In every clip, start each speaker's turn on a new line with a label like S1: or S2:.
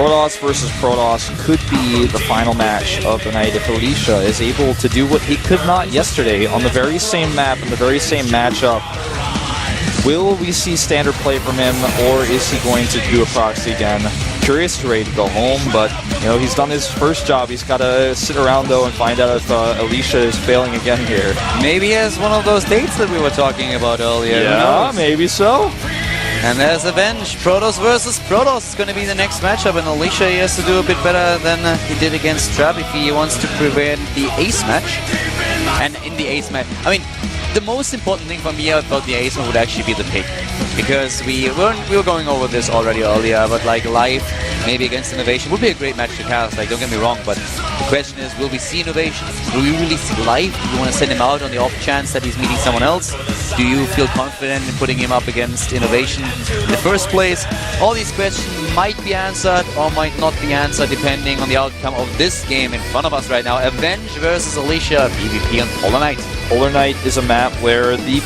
S1: Protoss versus Protoss could be the final match of the night if Alicia is able to do what he could not yesterday on the very same map and the very same matchup. Will we see standard play from him, or is he going to do a proxy again? Curious to ready to go home, but you know, he's done his first job. He's got to sit around though and find out if Alicia is failing again here.
S2: Maybe he has one of those dates that we were talking about earlier.
S1: Yeah, maybe so.
S2: And there's Avenge. Protoss versus Protoss is going to be the next matchup, and Alicia he has to do a bit better than he did against Trap if he wants to prevent the ace match. And in the ace match, I mean, the most important thing for me about the ace match would actually be the pick, because we were going over this already earlier, but like live, maybe against Innovation would be a great match to cast. Like, don't get me wrong, but the question is, will we see Innovation? Will we really see live? Do you want to send him out on the off chance that he's meeting someone else? Do you feel confident in putting him up against Innovation in the first place? All these questions might be answered or might not be answered depending on the outcome of this game in front of us right now. Avenge versus Alicia, PvP on Polar Knight.
S1: Polar Knight is a map where the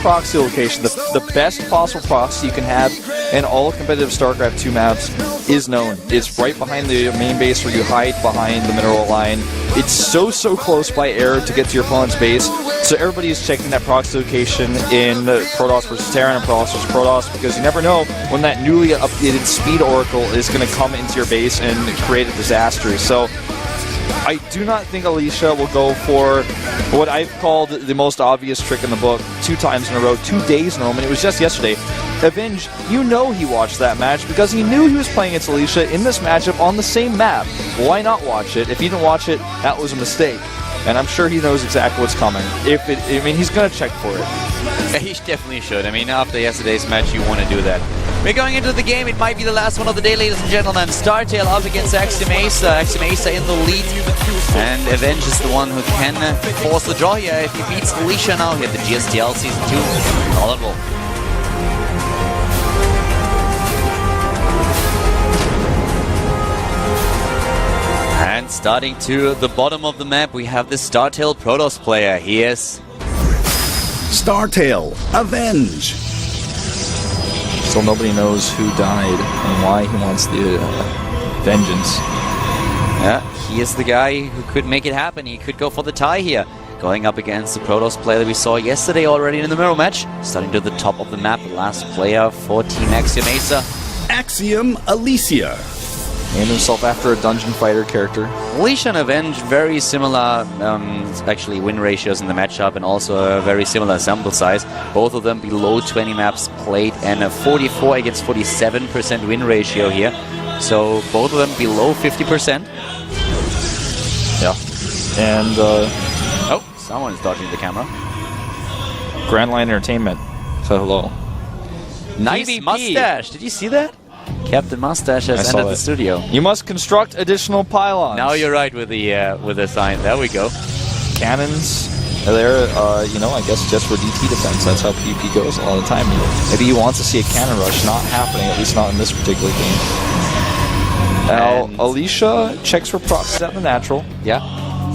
S1: proxy location, the best possible proxy you can have in all competitive StarCraft 2 maps is known. It's right behind the main base where you hide behind the mineral line. It's so close by air to get to your opponent's base. So everybody is checking that proxy location in Protoss versus Terran and Protoss versus Protoss, because you never know when that newly updated speed oracle is going to come into your base and create a disaster. So I do not think Alicia will go for what I've called the most obvious trick in the book 2 times in a row, 2 days in a row, and it was just yesterday. Avenge, you know he watched that match because he knew he was playing against Alicia in this matchup on the same map. Why not watch it? If he didn't watch it, that was a mistake. And I'm sure he knows exactly what's coming. I mean, he's going to check for it.
S2: Yeah, he definitely should. I mean, after yesterday's match, you want to do that. We're going into the game. It might be the last one of the day, ladies and gentlemen. StarTale up against Axiom-Acer. Axiom-Acer in the lead. And Avenge is the one who can force the draw here. If he beats Alicia now here at the GSTL Season 2. All in roll. And starting to the bottom of the map, we have the StarTale Protoss player. He is
S3: StarTale Avenge.
S1: Still nobody knows who died and why he wants the vengeance.
S2: Yeah, he is the guy who could make it happen. He could go for the tie here. Going up against the Protoss player that we saw yesterday already in the mirror match. Starting to the top of the map, the last player for Team Axiom-Acer.
S3: Axiom-Acer.
S1: Named himself after a dungeon fighter character.
S2: Alicia and Avenge, very similar actually win ratios in the matchup, and also a very similar sample size. Both of them below 20 maps played, and a 44 against 47% win ratio here. So both of them below 50%.
S1: Yeah. And
S2: oh, someone's dodging the camera.
S1: Grand Line Entertainment said hello.
S2: Nice PvP. Mustache. Did you see that? Captain Mustache has entered the studio.
S1: You must construct additional pylons.
S2: Now you're right with the sign. There we go.
S1: Cannons there, you know, I guess just for DT defense. That's how PvP goes a lot of the time. Maybe he wants to see a cannon rush, not happening, at least not in this particular game. Now, Alicia checks for proxies at the natural.
S2: Yeah.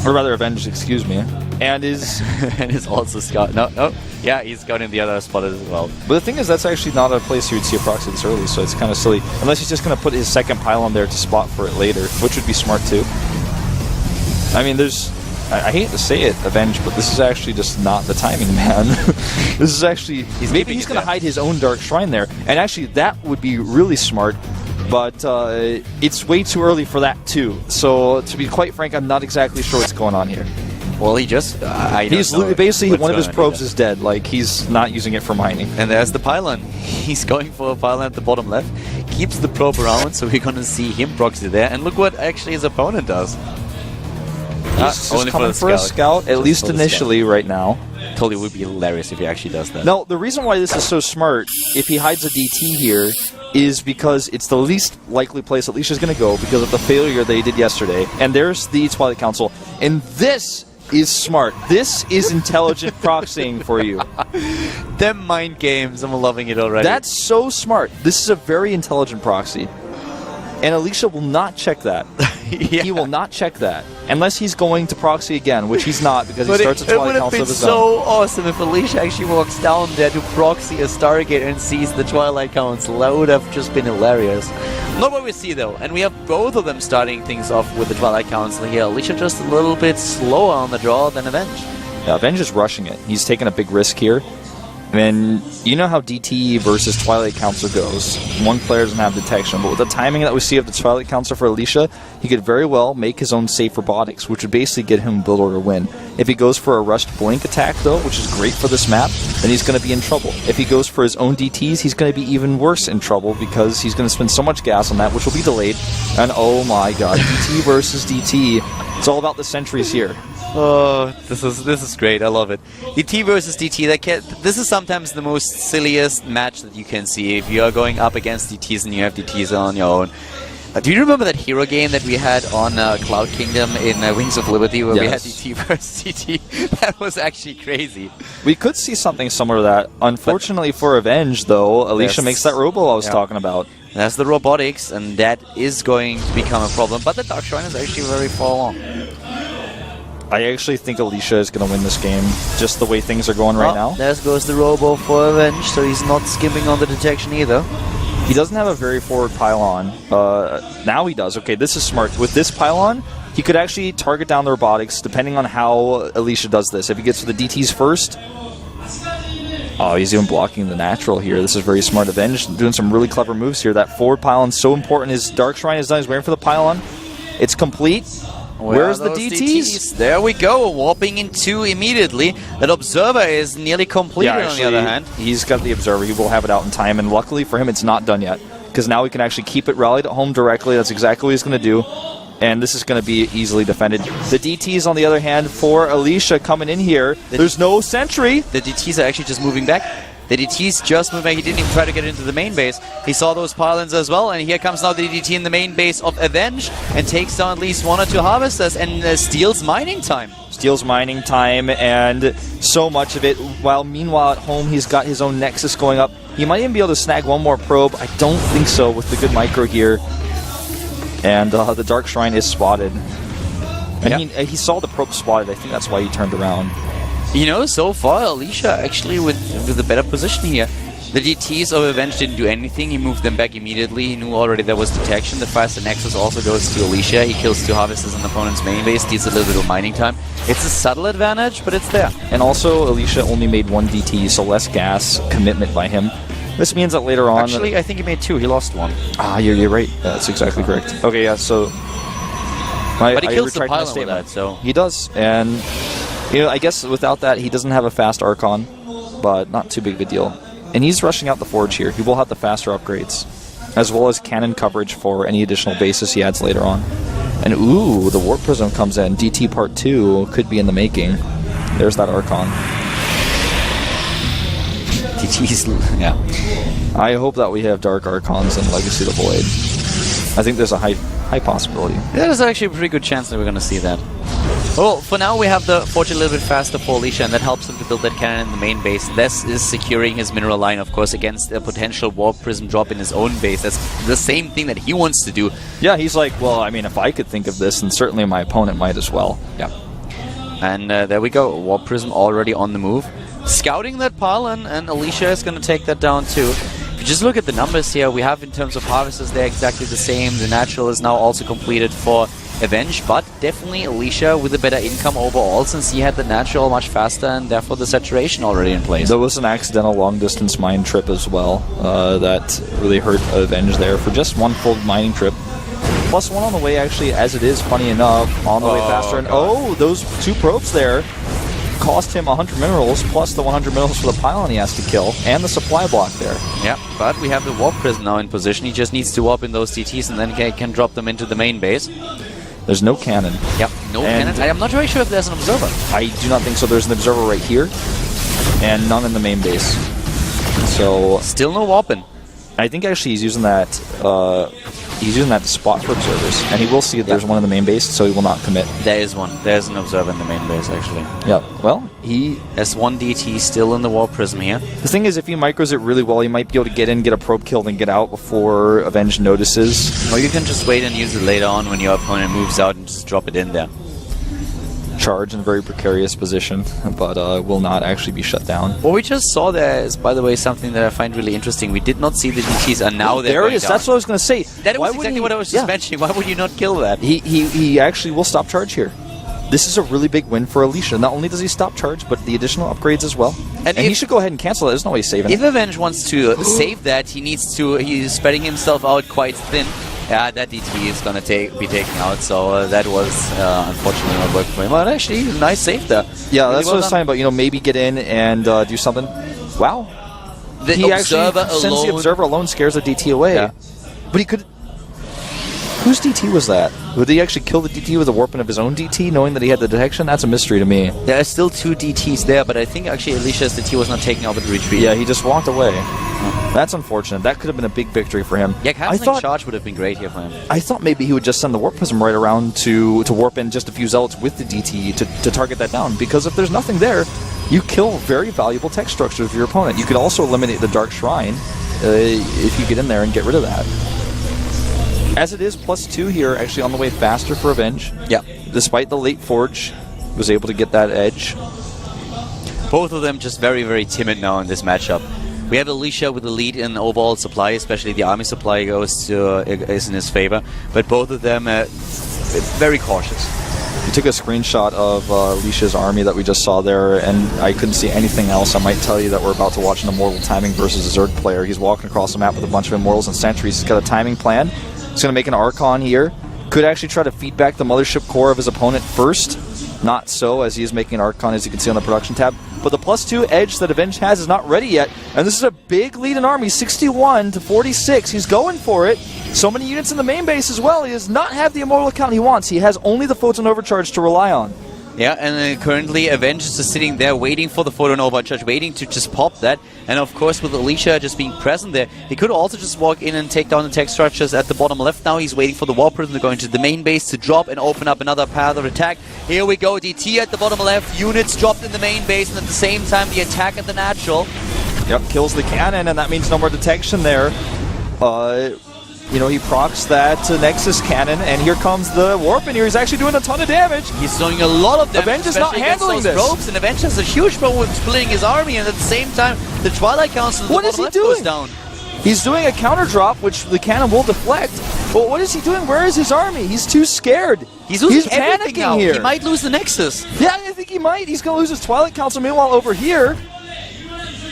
S1: Or rather, Avenge, excuse me. And is
S2: and is also scout. No. Yeah, he's scouting the other spot as well.
S1: But the thing is, that's actually not a place you would see a proxy this early, so it's kind of silly. Unless he's just going to put his second pylon there to spot for it later, which would be smart too. I mean, I hate to say it, Avenge, but this is actually just not the timing, man. This is actually... maybe he's going to hide his own Dark Shrine there, and actually that would be really smart. But it's way too early for that too. So to be quite frank, I'm not exactly sure what's going on here.
S2: Well, he just...
S1: he's basically one of his probes is dead. Like, he's not using it for mining.
S2: And there's the pylon. He's going for a pylon at the bottom left. Keeps the probe around, so we're going to see him proxy there. And look what actually his opponent does.
S1: He's just coming for a scout, at least initially right now.
S2: Totally would be hilarious if he actually does that.
S1: No, the reason why this is so smart, if he hides a DT here, is because it's the least likely place Alicia's going to go because of the failure they did yesterday. And there's the Twilight Council. And this is smart. This is intelligent proxying for you.
S2: Them mind games, I'm loving it already.
S1: That's so smart. This is a very intelligent proxy. And Alicia will not check that.
S2: Yeah.
S1: He will not check that. Unless he's going to proxy again, which he's not because he starts a
S2: it would
S1: Twilight
S2: have
S1: Council
S2: been
S1: of his own.
S2: so awesome if Alicia actually walks down there to proxy a Stargate and sees the Twilight Council. That would have just been hilarious. Not what we see though, and we have both of them starting things off with the Twilight Council here. Alicia just a little bit slower on the draw than Avenge.
S1: Yeah, Avenge is rushing it. He's taking a big risk here. And you know how DT versus Twilight Council goes. One player doesn't have detection, but with the timing that we see of the Twilight Council for Alicia, he could very well make his own safe robotics, which would basically get him build order win. If he goes for a rushed blink attack, though, which is great for this map, then he's going to be in trouble. If he goes for his own DTs, he's going to be even worse in trouble because he's going to spend so much gas on that, which will be delayed. And oh my god, DT versus DT. It's all about the sentries here.
S2: Oh, this is great. I love it. DT versus DT. This is sometimes the most silliest match that you can see if you are going up against DTs and you have DTs on your own. Do you remember that hero game that we had on Cloud Kingdom in Wings of Liberty where we had DT versus DT? That was actually crazy.
S1: We could see something similar to that. Unfortunately for Avenge, though, Alicia makes that robo I was talking about.
S2: That's the robotics, and that is going to become a problem. But the Dark Shrine is actually very far along.
S1: I actually think Alicia is going to win this game, just the way things are going right now.
S2: There goes the robo for Avenge, so he's not skimping on the detection either.
S1: He doesn't have a very forward pylon. Now he does. Okay, this is smart. With this pylon, he could actually target down the robotics, depending on how Alicia does this. If he gets to the DTs first... Oh, he's even blocking the natural here. This is very smart. Avenge doing some really clever moves here. That forward pylon's so important. His Dark Shrine is done. He's waiting for the pylon. It's complete. Where's the DTs?
S2: There we go, warping in 2 immediately. That Observer is nearly completed on the other hand.
S1: He's got the Observer. He will have it out in time, and luckily for him, it's not done yet. Because now we can actually keep it rallied at home directly. That's exactly what he's going to do. And this is going to be easily defended. The DTs, on the other hand, for Alicia coming in here, there's no sentry.
S2: The DTs are actually just moving back. The DT's just moved back. He didn't even try to get into the main base. He saw those pylons as well, and here comes now the DT in the main base of Avenge and takes down at least 1 or 2 harvesters and steals mining time.
S1: Steals mining time and so much of it, while meanwhile at home he's got his own Nexus going up. He might even be able to snag one more probe. I don't think so with the good micro here. And the Dark Shrine is spotted. And he saw the probe spotted. I think that's why he turned around.
S2: You know, so far, Alicia actually with a better position here. The DTs of Avenge didn't do anything. He moved them back immediately. He knew already there was detection. The faster Nexus also goes to Alicia. He kills 2 harvesters in the opponent's main base, steals a little bit of mining time. It's a subtle advantage, but it's there.
S1: And also, Alicia only made 1 DT, so less gas commitment by him. This means that later on...
S2: Actually, I think he made 2. He lost 1.
S1: Ah, you're right. That's exactly correct. Okay, yeah, so...
S2: But he kills the pylon with that, so...
S1: He does, and... You know, I guess without that, he doesn't have a fast Archon, but not too big of a deal. And he's rushing out the Forge here. He will have the faster upgrades, as well as cannon coverage for any additional bases he adds later on. And ooh, the Warp Prism comes in. DT Part 2 could be in the making. There's that Archon.
S2: DT's, yeah.
S1: I hope that we have Dark Archons in Legacy of the Void. I think there's a high possibility.
S2: There's actually a pretty good chance that we're going to see that. Well, for now we have the Forge a little bit faster for Alicia, and that helps him to build that cannon in the main base. This is securing his mineral line, of course, against a potential Warp Prism drop in his own base. That's the same thing that he wants to do.
S1: Yeah, he's like, well, I mean, if I could think of this, then certainly my opponent might as well.
S2: Yeah. And there we go, Warp Prism already on the move. Scouting that pylon, and Alicia is going to take that down too. If you just look at the numbers here, we have in terms of harvesters, they're exactly the same. The natural is now also completed for Avenge, but definitely Alicia with a better income overall, since he had the natural much faster and therefore the saturation already in place.
S1: There was an accidental long-distance mine trip as well that really hurt Avenge there for just 1 full mining trip. Plus 1 on the way, actually, as it is, funny enough, on the way faster. And those 2 probes there cost him 100 minerals, plus the 100 minerals for the pylon he has to kill, and the supply block there.
S2: Yeah, but we have the Warp Prism now in position. He just needs to warp in those DTs and then can drop them into the main base.
S1: There's no cannon.
S2: Yep, no cannon. I'm not very sure if there's an Observer.
S1: I do not think so. There's an Observer right here, and none in the main base. So
S2: still no warping.
S1: I think actually he's using that. He's using that to spot for observers, and he will see that there's one in the main base, so he will not commit.
S2: There is one. There's an observer in the main base, actually.
S1: Yeah. Well, he
S2: has one DT still in the Warp Prism here.
S1: The thing is, if he micros it really well, he might be able to get in, get a probe kill, and get out before Avenge notices.
S2: Or you can just wait and use it later on when your opponent moves out and just drop it in there.
S1: Charge in a very precarious position, but will not actually be shut down.
S2: What we just saw there is, by the way, something that I find really interesting. We did not see the DTs, and now they're
S1: there
S2: going
S1: it is.
S2: down.
S1: That's what I was going to say.
S2: That was exactly what I was just mentioning. Why would you not kill that?
S1: He actually will stop charge here. This is a really big win for Alicia. Not only does he stop charge, but the additional upgrades as well. And he should go ahead and cancel it. There's no way he's saving
S2: If
S1: it.
S2: Avenge wants to save that, he's spreading himself out quite thin. Yeah, that DT is going to be taken out, so that was unfortunately not working for him. But actually, nice save there.
S1: Yeah,
S2: really
S1: that's
S2: well
S1: what I was talking about. You know, maybe get in and do something. Wow.
S2: He actually
S1: sends the observer alone, scares the DT away.
S2: Yeah.
S1: But he could... Whose DT was that? Would he actually kill the DT with a warping of his own DT, knowing that he had the detection? That's a mystery to me.
S2: There are still 2 DTs there, but I think actually Alicia's DT was not taken out with the retreat.
S1: Yeah, he just walked away. That's unfortunate. That could have been a big victory for him.
S2: Yeah, canceling charge would have been great here for him.
S1: I thought maybe he would just send the Warp Prism right around to warp in just a few Zealots with the DT to target that down, because if there's nothing there, you kill very valuable tech structures of your opponent. You could also eliminate the Dark Shrine if you get in there and get rid of that. As it is, +2 here, actually on the way faster for Avenge.
S2: Yeah.
S1: Despite the late Forge, was able to get that edge.
S2: Both of them just very, very timid now in this matchup. We have Alicia with the lead in overall supply, especially the army supply is in his favor. But both of them very cautious.
S1: We took a screenshot of Alicia's army that we just saw there, and I couldn't see anything else. I might tell you that we're about to watch an Immortal timing versus a Zerg player. He's walking across the map with a bunch of Immortals and Sentries. He's got a timing plan. He's going to make an Archon here. Could actually try to feed back the Mothership core of his opponent first. Not so, as he is making an Archon, as you can see on the production tab. But the +2 edge that Avenge has is not ready yet. And this is a big lead in army, 61 to 46. He's going for it. So many units in the main base as well. He does not have the Immortal account he wants. He has only the Photon Overcharge to rely on.
S2: Yeah, and currently Avenge is just sitting there waiting for the Photon Overcharge, waiting to just pop that. And of course, with Alicia just being present there, he could also just walk in and take down the tech structures at the bottom left. Now he's waiting for the Warp Prism to go into the main base to drop and open up another path of attack. Here we go, DT at the bottom left, units dropped in the main base, and at the same time the attack at the natural.
S1: Yep, kills the cannon, and that means no more detection there. You know, he procs that Nexus cannon, and here comes the Warp, and here he's actually doing a ton of damage.
S2: He's doing a lot of damage.
S1: Avenge is not handling this.
S2: Probes, and Avenge has a huge problem with splitting his army, and at the same time, the Twilight Council at the bottom left goes down.
S1: He's doing a counter drop, which the cannon will deflect. But what is he doing? Where is his army? He's too scared.
S2: He's
S1: panicking
S2: now.
S1: here.
S2: He might lose the Nexus.
S1: Yeah, I think he might. He's going to lose his Twilight Council. Meanwhile, over here,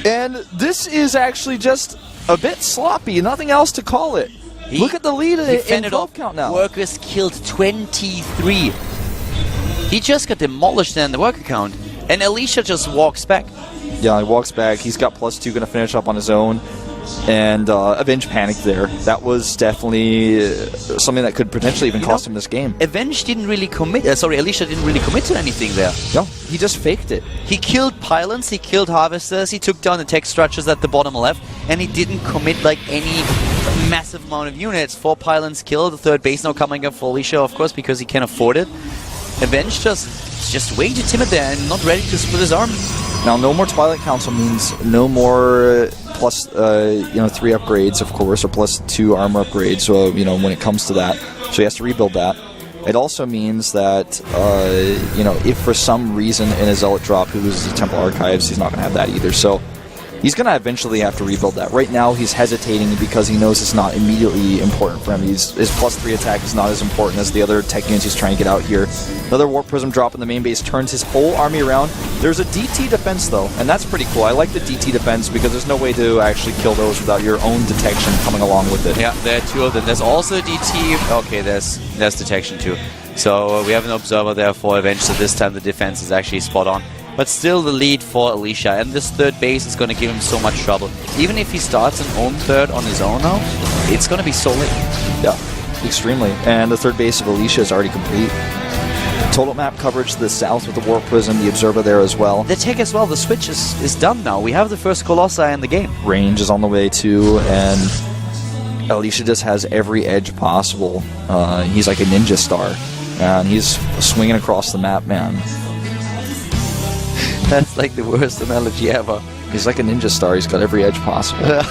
S1: and this is actually just a bit sloppy. Nothing else to call it. Look at the lead in probe count now.
S2: Workers killed 23. He just got demolished in the worker count. And Alicia just walks back.
S1: Yeah, he walks back. He's got +2, going to finish up on his own. And Avenge panicked there. That was definitely something that could potentially even cost him this game.
S2: Avenge didn't really commit. Alicia didn't really commit to anything there.
S1: No, he just faked it.
S2: He killed pylons, he killed harvesters, he took down the tech structures at the bottom left, and he didn't commit like any massive amount of units. 4 pylons killed, the third base now coming up for Alicia, of course, because he can afford it. Avenge just way too timid there and not ready to split his army.
S1: Now, no more Twilight Council means no more plus 3 upgrades, of course, or +2 armor upgrades. So when it comes to that, so he has to rebuild that. It also means that if for some reason in a Zealot drop he loses the Temple Archives, he's not going to have that either. So he's going to eventually have to rebuild that. Right now, he's hesitating because he knows it's not immediately important for him. His +3 attack is not as important as the other tech units he's trying to get out here. Another Warp Prism drop in the main base turns his whole army around. There's a DT defense, though, and that's pretty cool. I like the DT defense because there's no way to actually kill those without your own detection coming along with it.
S2: Yeah, there are 2 of them. There's also DT. Okay, there's detection too. So we have an observer there for Avenge, so this time the defense is actually spot on. But still the lead for Alicia, and this third base is going to give him so much trouble. Even if he starts an own third on his own now, it's going to be so late.
S1: Yeah, extremely. And the third base of Alicia is already complete. Total map coverage to the south with the Warp Prism, the Observer there as well.
S2: The tech as well, the switch is done now. We have the first Colossi in the game.
S1: Range is on the way too, and Alicia just has every edge possible. He's like a ninja star, and he's swinging across the map, man.
S2: That's like the worst analogy ever.
S1: He's like a ninja star. He's got every edge possible.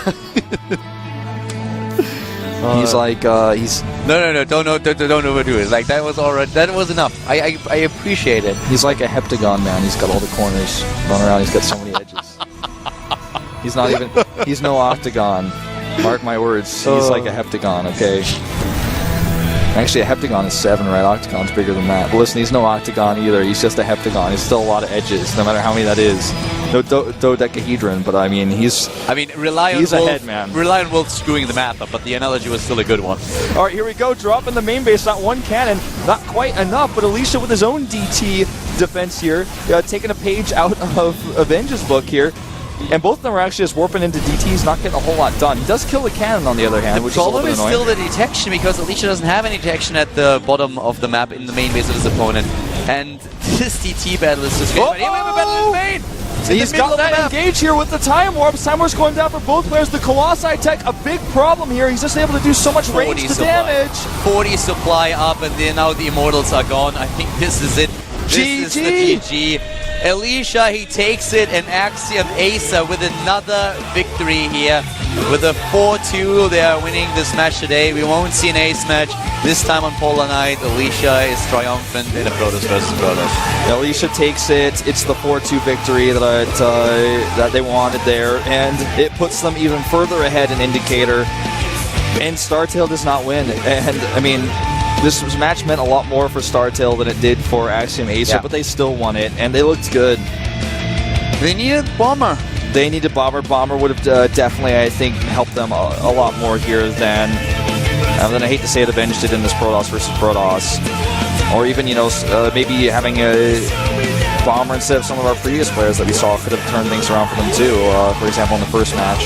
S1: He's like he's
S2: No, don't overdo it. Like that was already, that was enough. I appreciate it.
S1: he's like a heptagon, man. He's got all the corners running around. He's got so many edges. He's no octagon. Mark my words. He's like a heptagon. Okay. Actually, a heptagon is 7, right? Octagon's bigger than that. But listen, he's no octagon either. He's just a heptagon. He's still a lot of edges, no matter how many that is. No dodecahedron, but I mean, he's a head man.
S2: Rely on Wolf screwing the math up, but the analogy was still a good one.
S1: All right, here we go. Drop in the main base. Not one cannon. Not quite enough, but Alicia with his own DT defense here, taking a page out of Avenge's book here. And both of them are actually just warping into DTs, not getting a whole lot done. He does kill the cannon on the other hand, which is a little bit annoying.
S2: The problem is still the detection, because Alicia doesn't have any detection at the bottom of the map in the main base of his opponent. And this DT battle is just getting ready. We have a battle in main!
S1: He's got that engage here with the Time Warp. Time Warp's going down for both players. The Colossi tech, a big problem here. He's just able to do so much range to damage.
S2: 40 supply up, and then now the Immortals are gone. I think this is it. This is the GG. Alicia, he takes it, and Axiom-Acer with another victory here. With a 4-2, they are winning this match today. We won't see an ace match. This time on Polar Night, Alicia is triumphant in a Protoss versus Protoss.
S1: Alicia takes it. It's the 4-2 victory that they wanted there, and it puts them even further ahead in Indicator. And StarTale does not win. And, I mean, this match meant a lot more for StarTale than it did for Axiom-Acer, but they still won it, and they looked good.
S2: They needed Bomber.
S1: They needed Bomber. Bomber would have definitely, I think, helped them a lot more here than I hate to say it, Avenge did in this Protoss versus Protoss. Or even, maybe having a Bomber instead of some of our previous players that we saw could have turned things around for them too, for example, in the first match.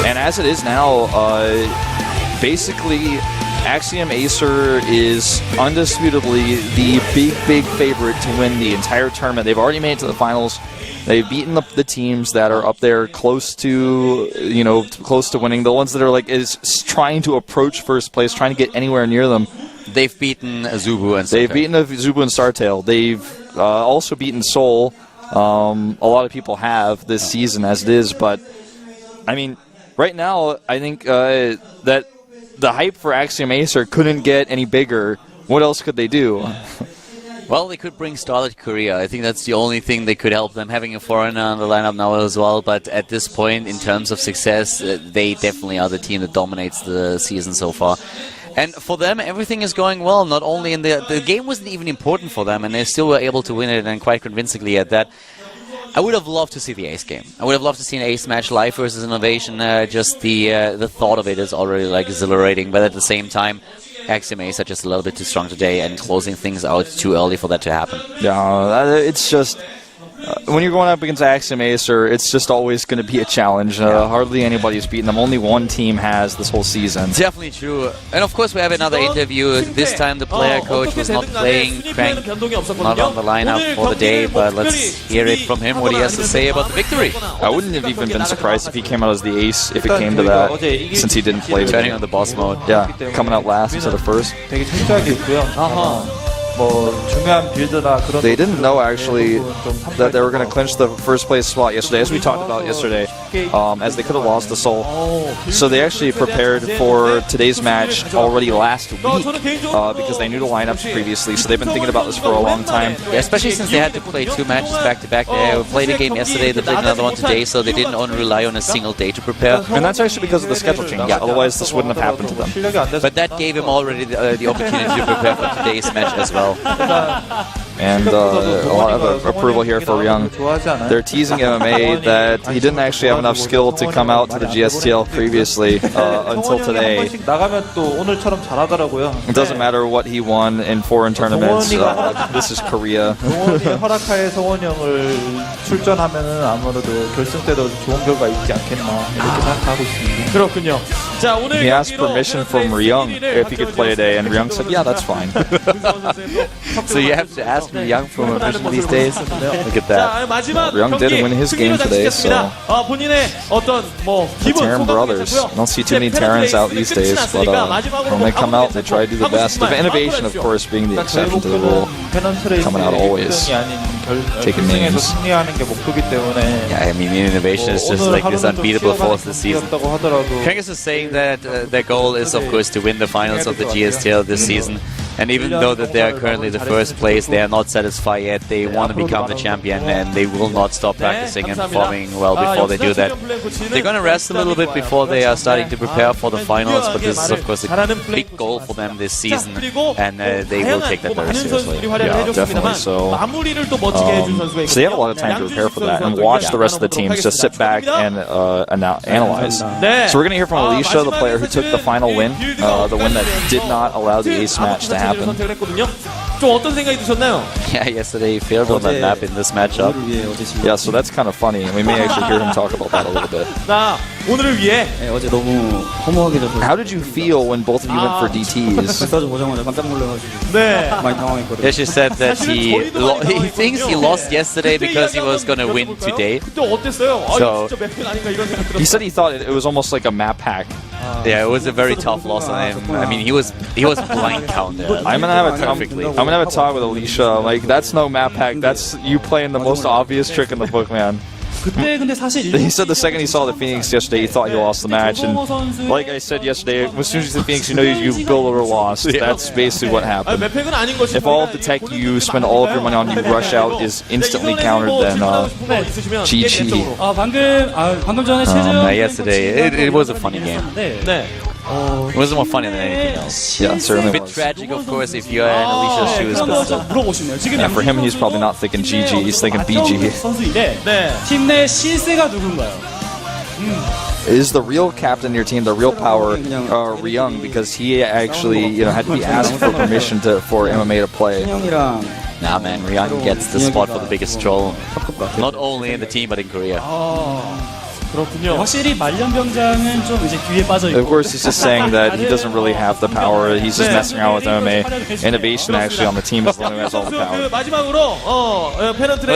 S1: And as it is now, basically, Axiom-Acer is undisputably the big favorite to win the entire tournament. They've already made it to the finals. They've beaten the teams that are up there close to winning. The ones that are trying to approach first place, trying to get anywhere near them.
S2: They've beaten Azubu and StarTale.
S1: They've beaten Azubu and StarTale. They've also beaten Seoul. A lot of people have this season as it is, but I mean, right now, I think that the hype for Axiom-Acer couldn't get any bigger. What else could they do?
S2: Well, they could bring Starlight Korea. I think that's the only thing they could help them, having a foreigner on the lineup now as well. But at this point, in terms of success, they definitely are the team that dominates the season so far. And for them, everything is going well. Not only in the game wasn't even important for them, and they still were able to win it, and quite convincingly at that. I would have loved to see the ace game. I would have loved to see an ace match, live versus Innovation. Just the thought of it is already exhilarating. But at the same time, Axiom-Acer are just a little bit too strong today, and closing things out too early for that to happen.
S1: Yeah, it's just when you're going up against Axiom-Acer, it's just always going to be a challenge. Hardly anybody's beaten them. Only one team has this whole season.
S2: Definitely true. And of course, we have another interview. This time, the player coach was not playing. Crank not on the lineup for the day, but let's hear it from him, what he has to say about the victory.
S1: I wouldn't have even been surprised if he came out as the ace, if it came to that, since he didn't play.
S2: Turning on the boss mode.
S1: Yeah, coming out last instead of first. They didn't know actually that they were going to clinch the first place spot yesterday, as we talked about yesterday, as they could have lost the Soul. So they actually prepared for today's match already last week because they knew the lineups previously, so they've been thinking about this for a long time.
S2: Yeah, especially since they had to play 2 matches back-to-back. They played a game yesterday, they played another one today, so they didn't only rely on a single day to prepare.
S1: And that's actually because of the schedule change. Yeah, otherwise this wouldn't have happened to them.
S2: But that gave him already the opportunity to prepare for today's match as well.
S1: And a lot of approval here for Ryung. They're teasing MMA that he didn't actually have enough skill to come out to the GSTL previously until today. It doesn't matter what he won in foreign tournaments. This is Korea. He asked permission from Ryung if he could play today, and Ryung said, yeah, that's fine.
S2: So you have to ask be young from a vision these days. Look at that.
S1: Young didn't win his game today, so Terran brothers. I don't see too many Terrans out these days, but when they come out, they try to do the best. Of innovation, of course, being the exception to the rule, coming out always, taking names.
S2: Yeah, I mean, innovation is just like this unbeatable force this season. Krankus is saying that their goal is, of course, to win the finals of the GSTL this season. And even though that they are currently the first place, they are not satisfied yet. They want to become the champion, and they will not stop practicing and performing well before they do that. They're going to rest a little bit before they are starting to prepare for the finals, but this is, of course, a big goal for them this season, and they will take that very seriously.
S1: Yeah, definitely so. So they have a lot of time to prepare for that and watch the rest of the teams just sit back and analyze. So we're going to hear from Alicia, the player who took the final win, the win that did not allow the ace match to happen.
S2: Yeah, yesterday he failed on that map in this matchup.
S1: Yeah, so that's kind of funny. We may actually hear him talk about that a little bit. How did you feel when both of you went for DTs?
S2: Yeah, she said that he thinks he lost yesterday because he was going to win today. So
S1: he said he thought it was almost like a map hack.
S2: Yeah, it was a very tough loss on him. I mean, he was blind counted.
S1: I'm gonna have a talk with Alicia. Like, that's no map hack. That's you playing the most obvious trick in the book, man. He said the second he saw the Phoenix yesterday, he thought he lost the match. And like I said yesterday, as soon as you see the Phoenix, you know you build or lost. That's basically what happened. If all of the tech you spend all of your money on, you rush out, is instantly countered, then GG.
S2: Yesterday, it was a funny game. It was more funny than anything else.
S1: Yeah, certainly.
S2: A bit tragic, of course, if you're in Alicia's shoes, but still.
S1: Yeah, for him, he's probably not thinking GG, he's thinking BG. Is the real captain of your team, the real power, Ryung, because he actually had to be asked for permission for MMA to play.
S2: Nah, man, Ryung gets the spot for the biggest troll, not only in the team, but in Korea.
S1: Of course, he's just saying that he doesn't really have the power. He's just messing around with MMA. Innovation actually on the team is the one who has all the power.
S2: Well,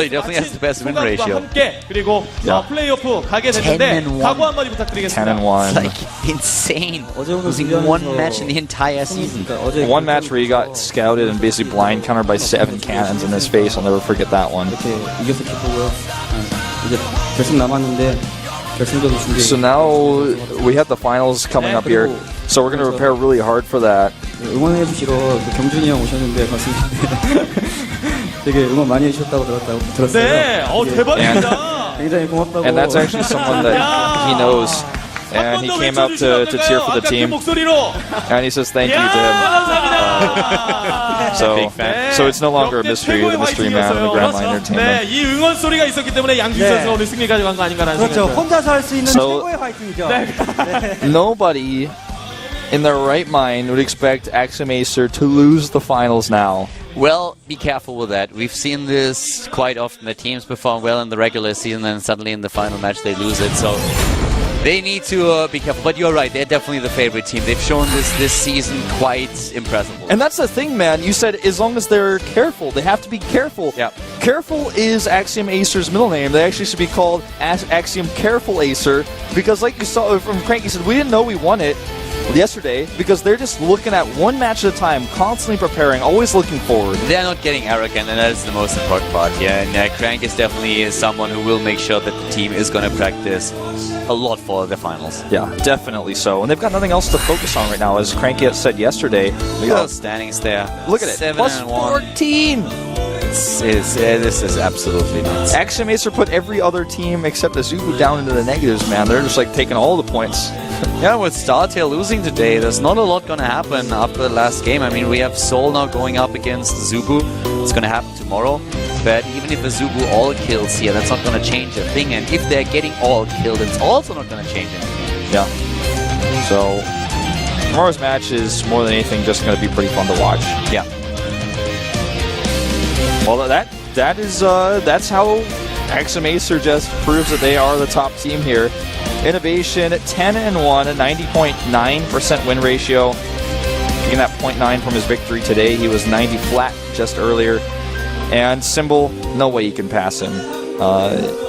S2: he definitely has the best win ratio.
S1: Yeah. 10-1.
S2: Like, insane. Losing one match in the entire season.
S1: One match where he got scouted and basically blind countered by 7 cannons in his face. I'll never forget that one. So now we have the finals coming up here, so we're going to prepare really hard for that. And that's actually someone that he knows. And he came out to cheer for the team, and he says thank you to him. So it's no longer a mystery, the mystery man of the Grand Line Entertainment. So nobody in their right mind would expect Axiom-Acer to lose the finals now.
S2: Well, be careful with that. We've seen this quite often. The teams perform well in the regular season, and suddenly in the final match they lose it. So they need to be careful. But you're right, they're definitely the favorite team. They've shown this season quite impressive.
S1: And that's the thing, man. You said as long as they're careful, they have to be careful.
S2: Yeah.
S1: Careful is Axiom-Acer's middle name. They actually should be called Axiom Careful Acer, because like you saw from Cranky said, we didn't know we won it yesterday because they're just looking at one match at a time, constantly preparing, always looking forward.
S2: They're not getting arrogant, and that is the most important part. Yeah, and Crank is definitely someone who will make sure that the team is going to practice a lot for the finals.
S1: Yeah, definitely so. And they've got nothing else to focus on right now, as Cranky said yesterday.
S2: Look at those standings there.
S1: Look at it. Plus 14!
S2: This is absolutely nuts.
S1: Axiom-Acer put every other team except the Zubu down into the negatives, man. They're just like taking all the points.
S2: Yeah, with StarTale losing today, there's not a lot going to happen after the last game. I mean, we have Seoul now going up against Zubu. It's going to happen tomorrow. But even if a Zubu all kills here, that's not going to change a thing. And if they're getting all killed, it's also not going to change anything.
S1: Yeah. So tomorrow's match is more than anything just going to be pretty fun to watch.
S2: Yeah.
S1: Well, that's how Axiom-Acer just proves that they are the top team here. Innovation 10-1, a 90.9% win ratio. Taking that 0.9 from his victory today. He was 90 flat just earlier. And Symbol, no way you can pass him.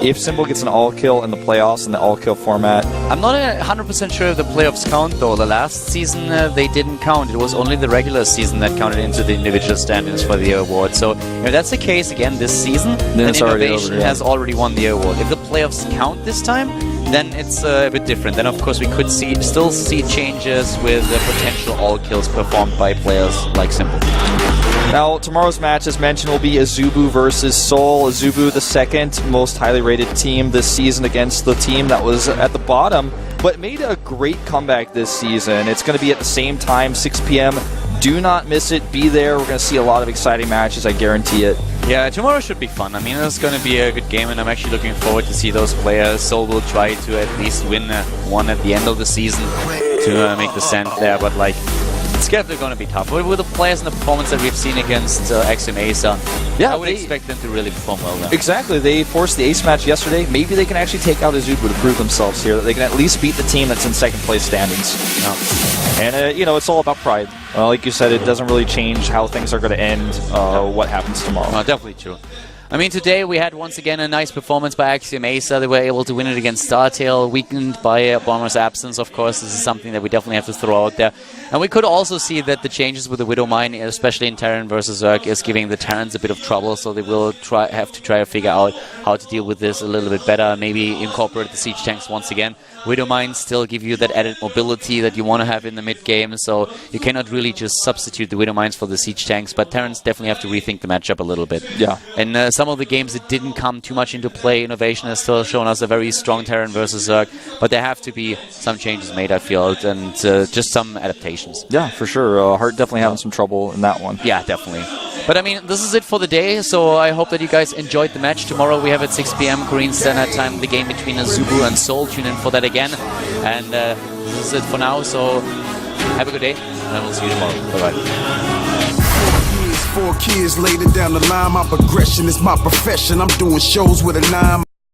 S1: If Symbol gets an all-kill in the playoffs in the all-kill format...
S2: I'm not 100% sure if the playoffs count, though. The last season, they didn't count. It was only the regular season that counted into the individual standings for the award. So, if that's the case again this season, then Innovation has already won the award. If the playoffs count this time, then it's a bit different. Then, of course, we could still see changes with the potential all-kills performed by players like Symbol.
S1: Now, tomorrow's match, as mentioned, will be Azubu versus Seoul. Azubu, the second most highly rated team this season against the team that was at the bottom, but made a great comeback this season. It's going to be at the same time, 6 p.m. Do not miss it. Be there. We're going to see a lot of exciting matches, I guarantee it.
S2: Yeah, tomorrow should be fun. I mean, it's going to be a good game, and I'm actually looking forward to see those players. Seoul will try to at least win one at the end of the season to make the stand there, but like... it's definitely going to be tough. With the players and the performance that we've seen against Axiom-Acer, I would expect them to really perform well there.
S1: Exactly. They forced the ace match yesterday. Maybe they can actually take out Azubu to prove themselves here, that they can at least beat the team that's in second place standings.
S2: Yeah.
S1: And, you know, it's all about pride. Like you said, it doesn't really change how things are going to end, what happens tomorrow.
S2: Definitely true. I mean, today we had once again a nice performance by Axiom-Acer. They were able to win it against StarTale, weakened by Bomber's absence, of course. This is something that we definitely have to throw out there. And we could also see that the changes with the Widow Mine, especially in Terran versus Zerg, is giving the Terrans a bit of trouble, so they will have to try to figure out how to deal with this a little bit better, maybe incorporate the siege tanks once again. Widow Mines still give you that added mobility that you want to have in the mid-game, so you cannot really just substitute the Widow Mines for the siege tanks, but Terrans definitely have to rethink the matchup a little bit.
S1: Yeah.
S2: And some of the games that didn't come too much into play, Innovation has still shown us a very strong Terran versus Zerg, but there have to be some changes made, I feel, and just some adaptations.
S1: Yeah, for sure. Heart definitely having some trouble in that one.
S2: Yeah, definitely. But I mean, this is it for the day, so I hope that you guys enjoyed the match. Tomorrow we have at 6 p.m. Korean Standard Time the game between Azubu and Seoul. Tune in for that again. And this is it for now, so have a good day, and I will see you tomorrow. Bye-bye.
S4: 4 kids later down the line, my progression is my profession. I'm doing shows with a 9.